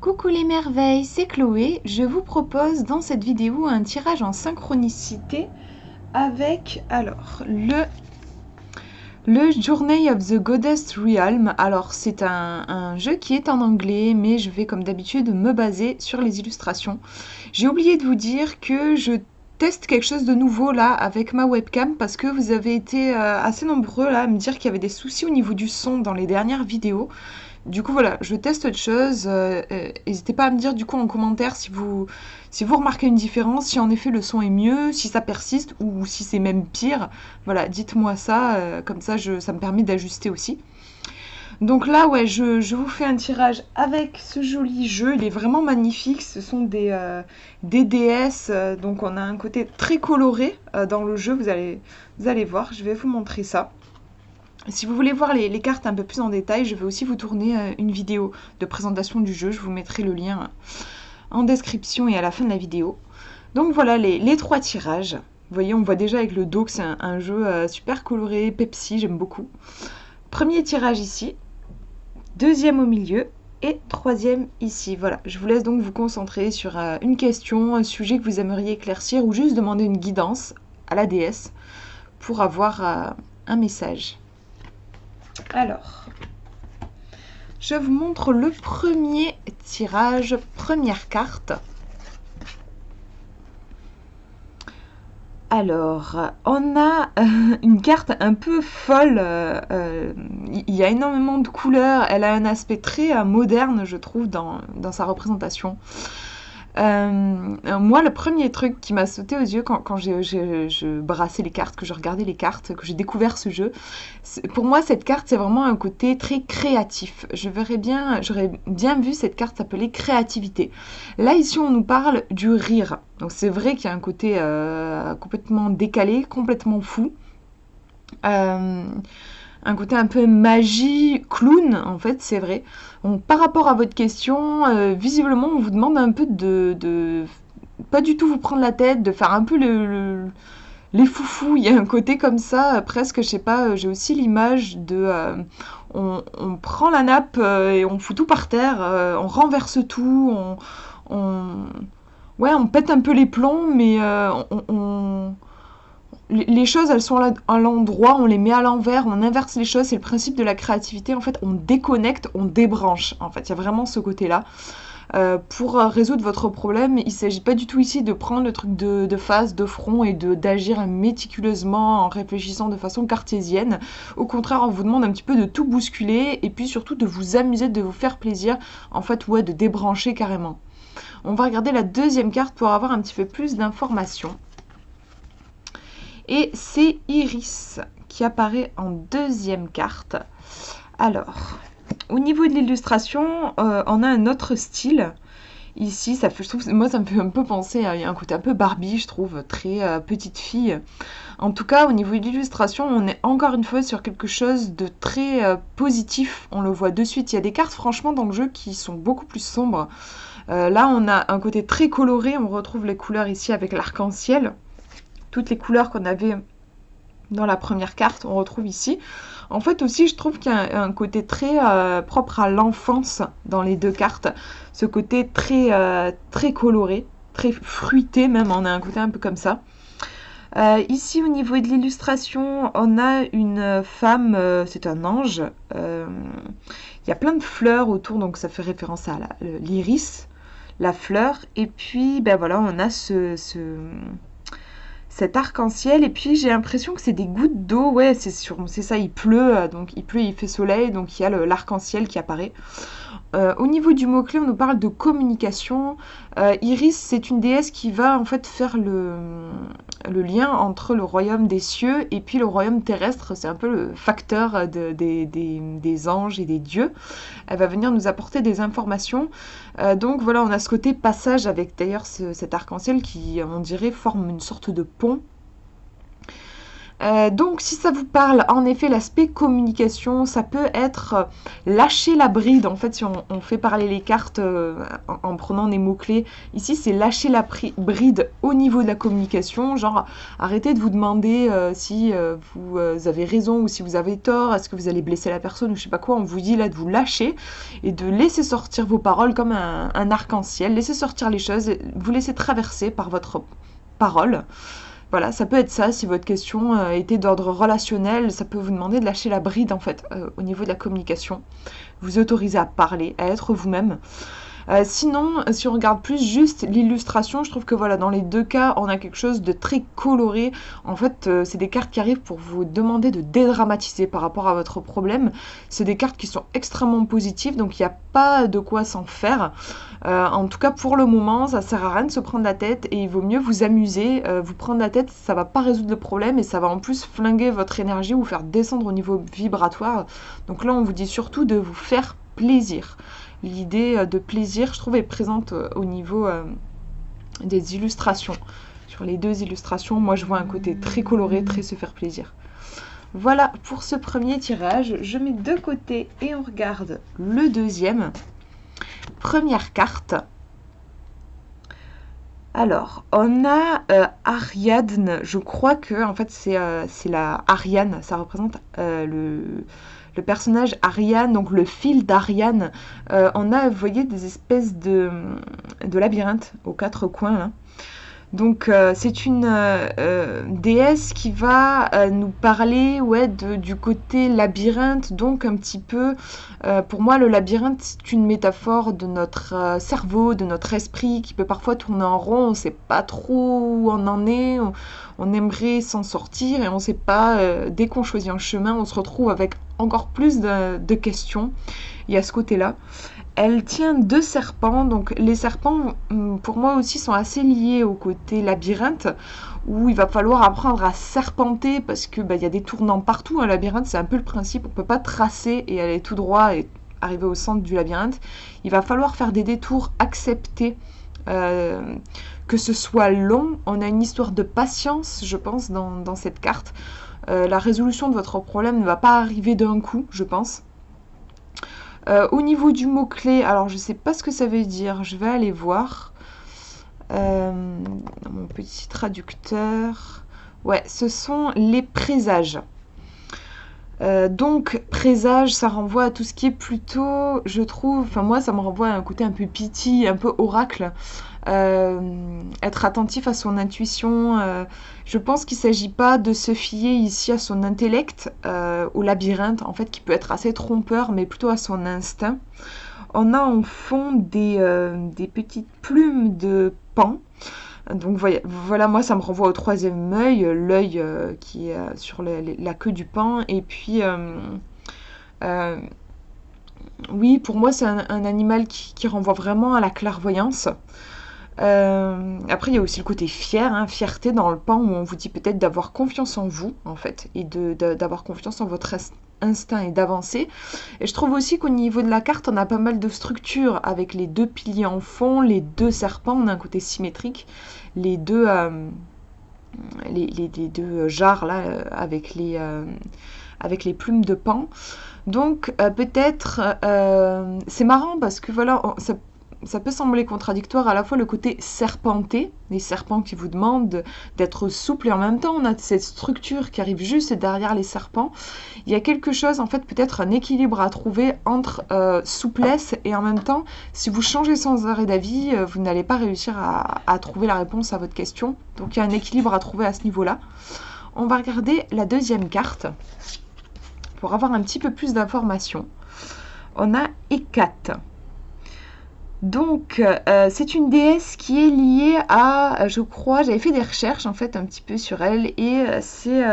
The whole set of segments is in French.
Coucou les merveilles, c'est Chloé. Je vous propose dans cette vidéo un tirage en synchronicité avec le Journey of the Goddess Realm. Alors c'est un jeu qui est en anglais, mais je vais comme d'habitude me baser sur les illustrations. J'ai oublié de vous dire que je teste quelque chose de nouveau là avec ma webcam parce que vous avez été assez nombreux là à me dire qu'il y avait des soucis au niveau du son dans les dernières vidéos. Du coup voilà, je teste autre chose. N'hésitez pas à me dire du coup en commentaire si vous remarquez une différence, si en effet le son est mieux, si ça persiste ou si c'est même pire. Voilà, dites-moi ça, comme ça ça me permet d'ajuster aussi. Donc là, ouais, je vous fais un tirage avec ce joli jeu. Il est vraiment magnifique. Ce sont des déesses. Donc on a un côté très coloré dans le jeu. Vous allez voir, je vais vous montrer ça. Si vous voulez voir les cartes un peu plus en détail, je vais aussi vous tourner une vidéo de présentation du jeu. Je vous mettrai le lien en description et à la fin de la vidéo. Donc voilà les trois tirages. Vous voyez, on voit déjà avec le dos que c'est un jeu super coloré, Pepsi, j'aime beaucoup. Premier tirage ici, deuxième au milieu et troisième ici. Voilà, je vous laisse donc vous concentrer sur une question, un sujet que vous aimeriez éclaircir ou juste demander une guidance à la déesse pour avoir un message. Alors, je vous montre le premier tirage, première carte. Alors, on a une carte un peu folle. Il y a énormément de couleurs. Elle a un aspect très moderne, je trouve, dans sa représentation. Moi, le premier truc qui m'a sauté aux yeux quand je brassais les cartes, que je regardais les cartes, que j'ai découvert ce jeu, pour moi, cette carte, c'est vraiment un côté très créatif. J'aurais bien vu cette carte s'appeler créativité. Là, ici, on nous parle du rire. Donc, c'est vrai qu'il y a un côté complètement décalé, complètement fou. Un côté un peu magie, clown, en fait, c'est vrai. Donc, par rapport à votre question, visiblement, on vous demande un peu de pas du tout vous prendre la tête, de faire un peu les foufous. Il y a un côté comme ça, presque, je sais pas, j'ai aussi l'image de... on prend la nappe et on fout tout par terre, on renverse tout, ouais, on pète un peu les plombs, mais les choses, elles sont à l'endroit, on les met à l'envers, on inverse les choses, c'est le principe de la créativité. En fait, on déconnecte, on débranche. En fait, il y a vraiment ce côté-là. Pour résoudre votre problème, il ne s'agit pas du tout ici de prendre le truc de face, de front et d'agir méticuleusement en réfléchissant de façon cartésienne. Au contraire, on vous demande un petit peu de tout bousculer et puis surtout de vous amuser, de vous faire plaisir. En fait, ouais, de débrancher carrément. On va regarder la deuxième carte pour avoir un petit peu plus d'informations. Et c'est Iris qui apparaît en deuxième carte. Alors, au niveau de l'illustration, on a un autre style. Ici, moi, ça me fait un peu penser à un côté un peu Barbie, je trouve, très petite fille. En tout cas, au niveau de l'illustration, on est encore une fois sur quelque chose de très positif. On le voit de suite. Il y a des cartes, franchement, dans le jeu qui sont beaucoup plus sombres. Là, on a un côté très coloré. On retrouve les couleurs ici avec l'arc-en-ciel. Toutes les couleurs qu'on avait dans la première carte, on retrouve ici. En fait aussi, je trouve qu'il y a un côté très propre à l'enfance dans les deux cartes. Ce côté très coloré, très fruité même, on a un côté un peu comme ça. Ici, au niveau de l'illustration, on a une femme, c'est un ange. Il y a plein de fleurs autour, donc ça fait référence à l'iris, la fleur. Et puis, ben voilà, on a cet arc-en-ciel, et puis j'ai l'impression que c'est des gouttes d'eau, ouais, c'est ça, il pleut, donc il pleut, il fait soleil, donc il y a l'arc-en-ciel qui apparaît. Au niveau du mot-clé, on nous parle de communication. Iris, c'est une déesse qui va en fait faire le lien entre le royaume des cieux et puis le royaume terrestre. C'est un peu le facteur des anges et des dieux. Elle va venir nous apporter des informations. Donc voilà, on a ce côté passage avec d'ailleurs cet arc-en-ciel qui, on dirait, forme une sorte de pont. Donc si ça vous parle, en effet, l'aspect communication, ça peut être lâcher la bride. En fait, si on fait parler les cartes en prenant des mots-clés, ici c'est lâcher la bride au niveau de la communication. Genre, arrêtez de vous demander si vous avez raison ou si vous avez tort, est-ce que vous allez blesser la personne ou je sais pas quoi. On vous dit là de vous lâcher et de laisser sortir vos paroles comme un arc-en-ciel. Laissez sortir les choses, vous laissez traverser par votre parole. Voilà, ça peut être ça, si votre question était d'ordre relationnel, ça peut vous demander de lâcher la bride en fait au niveau de la communication, vous autoriser à parler, à être vous-même. Sinon, si on regarde plus juste l'illustration, je trouve que voilà, dans les deux cas, on a quelque chose de très coloré. En fait, c'est des cartes qui arrivent pour vous demander de dédramatiser par rapport à votre problème. C'est des cartes qui sont extrêmement positives, donc il n'y a pas de quoi s'en faire. En tout cas, pour le moment, ça sert à rien de se prendre la tête et il vaut mieux vous amuser. Vous prendre la tête, ça va pas résoudre le problème et ça va en plus flinguer votre énergie, vous faire descendre au niveau vibratoire. Donc là, on vous dit surtout de vous faire plaisir. L'idée de plaisir, je trouve, est présente au niveau des illustrations. Sur les deux illustrations, moi, je vois un côté très coloré, très se faire plaisir. Voilà pour ce premier tirage. Je mets de côté et on regarde le deuxième. Première carte. Alors, on a Ariadne. Je crois que, en fait, c'est la Ariane. Ça représente le personnage Ariane, donc le fil d'Ariane. On a, vous voyez, des espèces de labyrinthes aux quatre coins, là. Donc c'est une déesse qui va nous parler du côté labyrinthe, donc un petit peu, pour moi le labyrinthe c'est une métaphore de notre cerveau, de notre esprit qui peut parfois tourner en rond, on ne sait pas trop où on en est, on aimerait s'en sortir et on ne sait pas, dès qu'on choisit un chemin on se retrouve avec encore plus de questions, il y a ce côté-là. Elle tient deux serpents, donc les serpents pour moi aussi sont assez liés au côté labyrinthe où il va falloir apprendre à serpenter parce que il y a des tournants partout. Un labyrinthe c'est un peu le principe, on peut pas tracer et aller tout droit et arriver au centre du labyrinthe. Il va falloir faire des détours, accepter que ce soit long. On a une histoire de patience, je pense, dans cette carte. La résolution de votre problème ne va pas arriver d'un coup, je pense. Au niveau du mot-clé, alors je sais pas ce que ça veut dire, je vais aller voir. Dans mon petit traducteur. Ouais, ce sont les présages. Donc, présage, ça renvoie à tout ce qui est plutôt, je trouve, enfin moi ça me renvoie à un côté un peu pity, un peu oracle. Être attentif à son intuition. Je pense qu'il ne s'agit pas de se fier ici à son intellect, au labyrinthe, en fait, qui peut être assez trompeur, mais plutôt à son instinct. On a en fond des petites plumes de paon. Donc voilà, moi ça me renvoie au troisième œil, l'œil qui est sur la queue du paon. Et puis, oui, pour moi c'est un animal qui renvoie vraiment à la clairvoyance. Après, il y a aussi le côté fier, hein, fierté dans le pan où on vous dit peut-être d'avoir confiance en vous, en fait, et d'avoir confiance en votre instinct et d'avancer. Et je trouve aussi qu'au niveau de la carte, on a pas mal de structures avec les deux piliers en fond, les deux serpents, on a un côté symétrique, les deux jarres là avec les plumes de paon. Donc peut-être c'est marrant parce que voilà, ça peut sembler contradictoire, à la fois le côté serpenté, les serpents qui vous demandent d'être souple, et en même temps on a cette structure qui arrive juste derrière les serpents. Il y a quelque chose, en fait, peut-être un équilibre à trouver entre souplesse et en même temps, si vous changez sans arrêt d'avis, vous n'allez pas réussir à trouver la réponse à votre question. Donc il y a un équilibre à trouver à ce niveau-là. On va regarder la deuxième carte pour avoir un petit peu plus d'informations. On a Hécate. Donc, c'est une déesse qui est liée à, je crois, j'avais fait des recherches en fait un petit peu sur elle, et c'est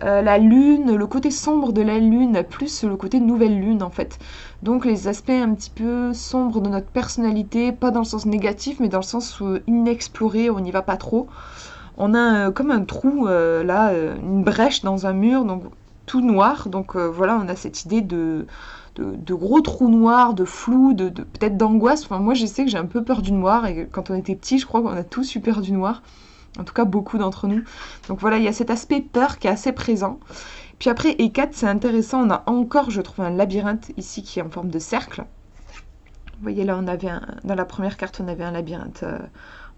la lune, le côté sombre de la lune, plus le côté nouvelle lune en fait. Donc les aspects un petit peu sombres de notre personnalité, pas dans le sens négatif, mais dans le sens inexploré, on n'y va pas trop. On a comme un trou, là, une brèche dans un mur, donc tout noir. Donc voilà, on a cette idée de gros trous noirs, de flou, peut-être d'angoisse. Enfin, moi, je sais que j'ai un peu peur du noir, et quand on était petit, je crois qu'on a tous eu peur du noir. En tout cas, beaucoup d'entre nous. Donc voilà, il y a cet aspect peur qui est assez présent. Puis après, E4, c'est intéressant. On a encore, je trouve, un labyrinthe ici qui est en forme de cercle. Vous voyez, là, dans la première carte, on avait un labyrinthe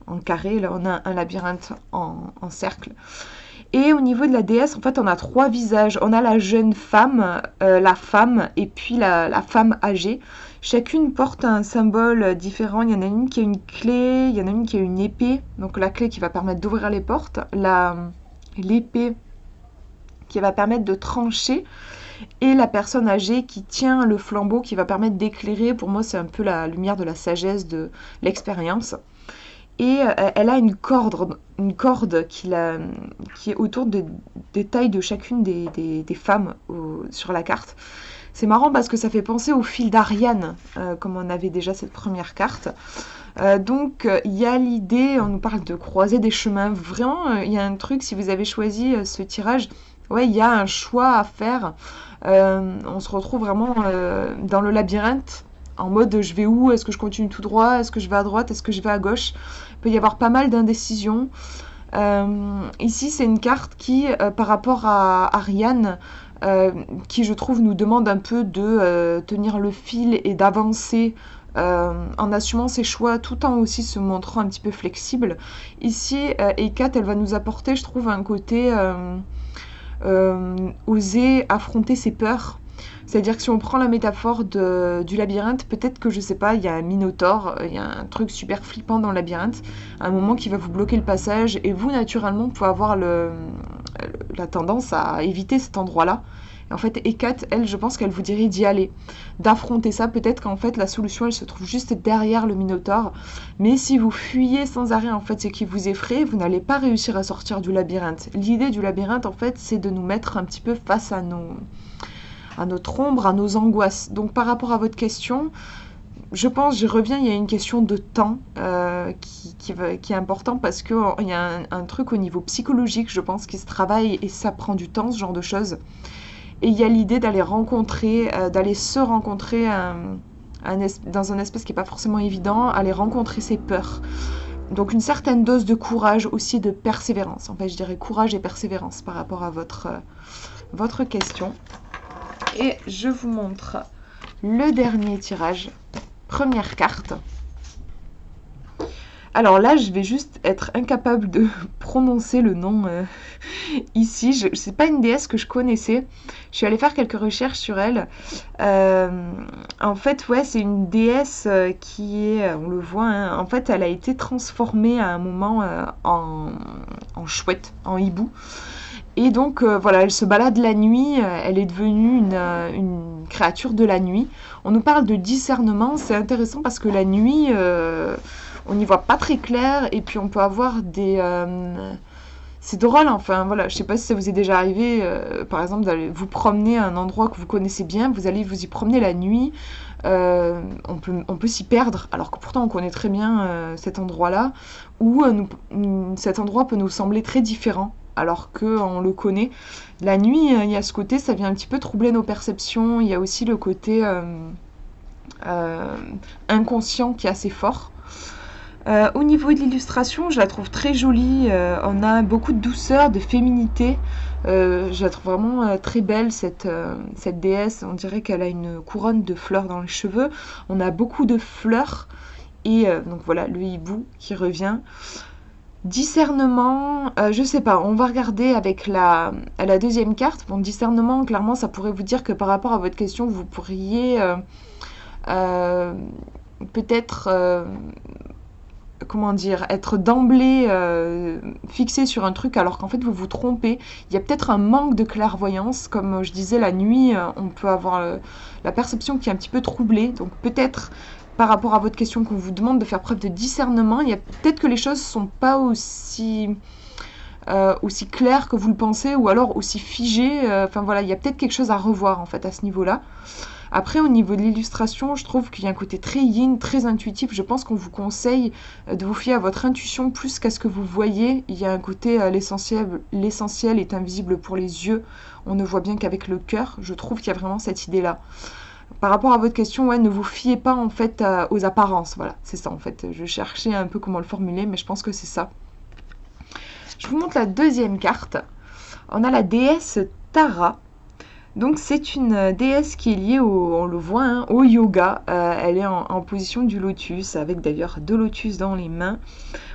en carré. Là, on a un labyrinthe en cercle. Et au niveau de la déesse, en fait, on a 3 visages. On a la jeune femme, la femme, et puis la femme âgée. Chacune porte un symbole différent. Il y en a une qui a une clé, il y en a une qui a une épée. Donc la clé qui va permettre d'ouvrir les portes. L'épée qui va permettre de trancher. Et la personne âgée qui tient le flambeau qui va permettre d'éclairer. Pour moi, c'est un peu la lumière de la sagesse, de l'expérience. Et elle a une corde qui est autour des tailles de chacune des femmes sur la carte. C'est marrant parce que ça fait penser au fil d'Ariane, comme on avait déjà cette première carte. Donc il y a l'idée, on nous parle de croiser des chemins. Vraiment, il y a un truc, si vous avez choisi ce tirage, ouais, il y a un choix à faire. On se retrouve vraiment dans le labyrinthe, en mode je vais où? Est-ce que je continue tout droit? Est-ce que je vais à droite? Est-ce que je vais à gauche? Il peut y avoir pas mal d'indécisions. Ici, c'est une carte qui, par rapport à Ariane, qui je trouve nous demande un peu de tenir le fil et d'avancer en assumant ses choix tout en aussi se montrant un petit peu flexible. Ici, E4, elle va nous apporter, je trouve, un côté oser affronter ses peurs. C'est-à-dire que si on prend la métaphore du labyrinthe, peut-être que, je sais pas, il y a un minotaure, il y a un truc super flippant dans le labyrinthe, à un moment qui va vous bloquer le passage, et vous, naturellement, vous pouvez avoir la tendance à éviter cet endroit-là. Et en fait, E4, elle, je pense qu'elle vous dirait d'y aller, d'affronter ça. Peut-être qu'en fait, la solution, elle se trouve juste derrière le minotaure. Mais si vous fuyez sans arrêt, en fait, ce qui vous effraie, vous n'allez pas réussir à sortir du labyrinthe. L'idée du labyrinthe, en fait, c'est de nous mettre un petit peu face à notre ombre, à nos angoisses. Donc par rapport à votre question, je pense, j'y reviens, il y a une question de temps qui est important parce qu'il y a un truc au niveau psychologique, je pense, qui se travaille et ça prend du temps, ce genre de choses. Et il y a l'idée d'aller se rencontrer dans un espace qui n'est pas forcément évident, aller rencontrer ses peurs. Donc une certaine dose de courage, aussi de persévérance. En fait, je dirais courage et persévérance par rapport à votre question. Et je vous montre le dernier tirage, première carte. Alors là, je vais juste être incapable de prononcer le nom ici. C'est pas une déesse que je connaissais. Je suis allée faire quelques recherches sur elle. En fait, ouais, c'est une déesse qui est, on le voit, hein, en fait, elle a été transformée à un moment en chouette, en hibou. Et donc, voilà, elle se balade la nuit, elle est devenue une créature de la nuit. On nous parle de discernement, c'est intéressant parce que la nuit, on n'y voit pas très clair, et puis on peut avoir c'est drôle, enfin, voilà, je sais pas si ça vous est déjà arrivé, par exemple, d'aller vous promener à un endroit que vous connaissez bien, vous allez vous y promener la nuit, on peut s'y perdre, alors que pourtant on connaît très bien cet endroit-là, ou cet endroit peut nous sembler très différent alors qu'on le connaît. La nuit, il y a ce côté, ça vient un petit peu troubler nos perceptions. Il y a aussi le côté inconscient qui est assez fort. Au niveau de l'illustration, je la trouve très jolie. On a beaucoup de douceur, de féminité. Je la trouve vraiment très belle, cette déesse. On dirait qu'elle a une couronne de fleurs dans les cheveux. On a beaucoup de fleurs. Et donc voilà, le hibou qui revient. Discernement, je sais pas, on va regarder avec la deuxième carte. Bon, discernement, clairement, ça pourrait vous dire que par rapport à votre question, vous pourriez peut-être, comment dire, être d'emblée fixé sur un truc alors qu'en fait vous vous trompez. Il y a peut-être un manque de clairvoyance, comme je disais, la nuit, on peut avoir la perception qui est un petit peu troublée, donc peut-être par rapport à votre question qu'on vous demande de faire preuve de discernement, il y a peut-être que les choses ne sont pas aussi claires que vous le pensez, ou alors aussi figées. Enfin voilà, il y a peut-être quelque chose à revoir en fait à ce niveau-là. Après, au niveau de l'illustration, je trouve qu'il y a un côté très yin, très intuitif. Je pense qu'on vous conseille de vous fier à votre intuition plus qu'à ce que vous voyez. Il y a un côté l'essentiel est invisible pour les yeux. On ne voit bien qu'avec le cœur. Je trouve qu'il y a vraiment cette idée-là. Par rapport à votre question, ouais, ne vous fiez pas en fait aux apparences. Voilà, c'est ça en fait. Je cherchais un peu comment le formuler, mais je pense que c'est ça. Je vous montre la deuxième carte. On a la déesse Tara. Donc c'est une déesse qui est liée on le voit, hein, au yoga. Elle est en position du lotus, avec d'ailleurs 2 lotus dans les mains.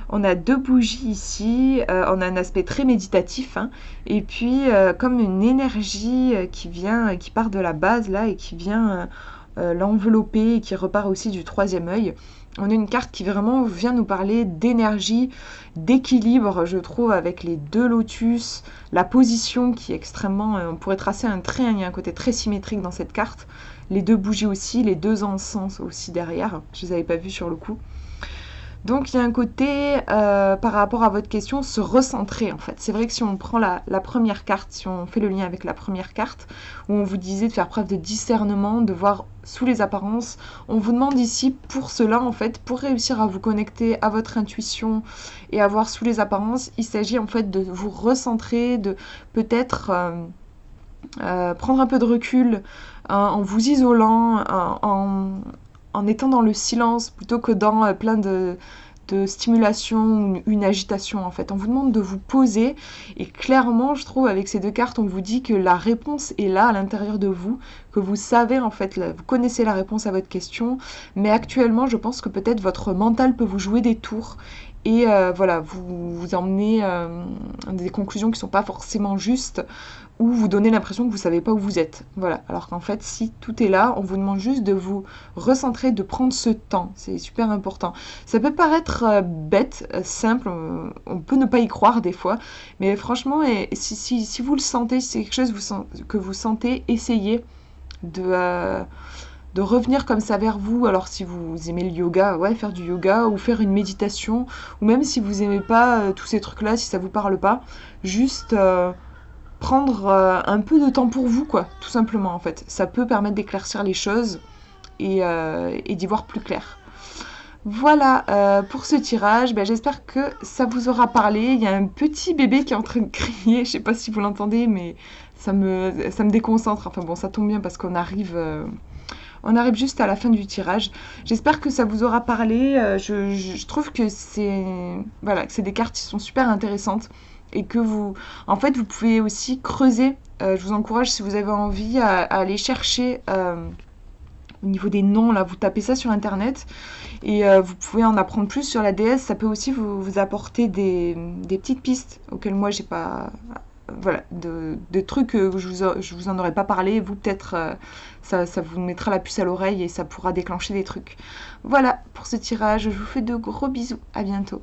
On a 2 bougies ici, on a un aspect très méditatif, hein, et puis comme une énergie qui part de la base là et qui vient l'envelopper et qui repart aussi du 3e œil. On a une carte qui vraiment vient nous parler d'énergie, d'équilibre, je trouve, avec les 2 lotus, la position qui est extrêmement... on pourrait tracer un trait, hein, il y a un côté très symétrique dans cette carte. Les 2 bougies aussi, les 2 encens aussi derrière, je ne les avais pas vus sur le coup. Donc il y a un côté, par rapport à votre question, se recentrer en fait. C'est vrai que si on prend la première carte, si on fait le lien avec la première carte, où on vous disait de faire preuve de discernement, de voir sous les apparences, on vous demande ici pour cela en fait, pour réussir à vous connecter à votre intuition et à voir sous les apparences, il s'agit en fait de vous recentrer, de peut-être prendre un peu de recul en vous isolant, en étant dans le silence plutôt que dans plein de stimulation, une agitation en fait. On vous demande de vous poser et clairement je trouve avec ces 2 cartes on vous dit que la réponse est là à l'intérieur de vous, que vous savez en fait, vous connaissez la réponse à votre question, mais actuellement je pense que peut-être votre mental peut vous jouer des tours et voilà, vous emmener des conclusions qui ne sont pas forcément justes ou vous donner l'impression que vous ne savez pas où vous êtes. Voilà. Alors qu'en fait, si tout est là, on vous demande juste de vous recentrer, de prendre ce temps. C'est super important. Ça peut paraître bête, simple, on peut ne pas y croire des fois, mais franchement, si vous le sentez, si c'est quelque chose que vous sentez, essayez de revenir comme ça vers vous. Alors si vous aimez le yoga, ouais, faire du yoga ou faire une méditation, ou même si vous aimez pas tous ces trucs-là, si ça vous parle pas, juste prendre un peu de temps pour vous, quoi, tout simplement en fait. Ça peut permettre d'éclaircir les choses et d'y voir plus clair. Voilà pour ce tirage, j'espère que ça vous aura parlé. Il y a un petit bébé qui est en train de crier, je sais pas si vous l'entendez, mais ça me déconcentre. Enfin bon, ça tombe bien parce qu'on arrive juste à la fin du tirage. J'espère que ça vous aura parlé. Je trouve que voilà, que c'est des cartes qui sont super intéressantes et que en fait, vous pouvez aussi creuser. Je vous encourage, si vous avez envie, à aller chercher au niveau des noms. Là, vous tapez ça sur Internet et vous pouvez en apprendre plus sur la déesse. Ça peut aussi vous apporter des petites pistes auxquelles moi, j'ai pas... Voilà, de trucs que je vous en aurais pas parlé. Vous, peut-être, ça vous mettra la puce à l'oreille et ça pourra déclencher des trucs. Voilà pour ce tirage. Je vous fais de gros bisous. À bientôt.